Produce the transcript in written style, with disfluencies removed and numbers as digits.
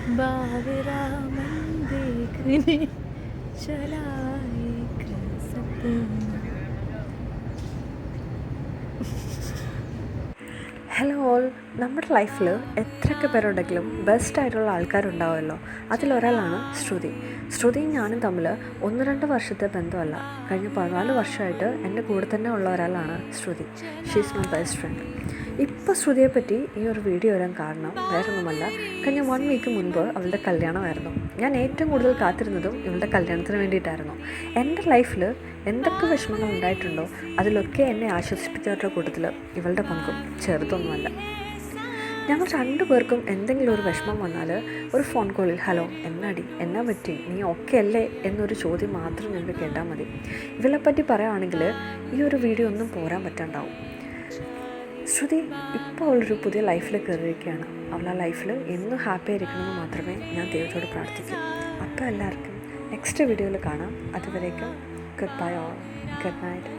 बावरा मन देखने चला एक सपना. ഹലോ ഓൾ, നമ്മുടെ ലൈഫിൽ എത്രയൊക്കെ പേരുണ്ടെങ്കിലും ബെസ്റ്റായിട്ടുള്ള ആൾക്കാരുണ്ടാവുമല്ലോ. അതിലൊരാളാണ് ശ്രുതിയും ഞാനും തമ്മിൽ 1-2 വർഷത്തെ ബന്ധമല്ല, കഴിഞ്ഞ 14 വർഷമായിട്ട് എൻ്റെ കൂടെ തന്നെ ഉള്ള ഒരാളാണ് Shruti. She's my best friend. ഇപ്പോൾ ശ്രുതിയെപ്പറ്റി ഈ ഒരു വീഡിയോ വരാൻ കാരണം വേറൊന്നുമല്ല, കഴിഞ്ഞ 1 വീക്ക് മുൻപ് അവളുടെ കല്യാണമായിരുന്നു. ഞാൻ ഏറ്റവും കൂടുതൽ കാത്തിരുന്നതും ഇവളുടെ കല്യാണത്തിന് വേണ്ടിയിട്ടായിരുന്നു. എൻ്റെ ലൈഫിൽ എന്തൊക്കെ വിഷമങ്ങൾ ഉണ്ടായിട്ടുണ്ടോ അതിലൊക്കെ എന്നെ ആശ്വസിപ്പിച്ചവരുടെ കൂട്ടത്തിൽ ഇവളുടെ പങ്കും ചെറുതൊന്നുമല്ല. ഞങ്ങൾ 2 പേർക്കും എന്തെങ്കിലും ഒരു വിഷമം വന്നാൽ ഒരു ഫോൺ കോളിൽ ഹലോ എന്നാടി, എന്നാ പറ്റി, നീ ഓക്കെ അല്ലേ എന്നൊരു ചോദ്യം മാത്രം ഞങ്ങൾക്ക് കേട്ടാൽ മതി. ഇവളെപ്പറ്റി പറയുകയാണെങ്കിൽ ഈ ഒരു വീഡിയോ ഒന്നും പോരാൻ പറ്റാണ്ടാവും. ശ്രുതി ഇപ്പോൾ അവളൊരു പുതിയ ലൈഫിൽ കയറിയിരിക്കുകയാണ്. അവൾ ആ ലൈഫിൽ എന്നും ഹാപ്പി ആയിരിക്കണമെന്ന് മാത്രമേ ഞാൻ ദൈവത്തോട് പ്രാർത്ഥിക്കൂ. അപ്പോൾ എല്ലാവർക്കും നെക്സ്റ്റ് വീഡിയോയിൽ കാണാം. അതുവരേക്കും good bye all, good night.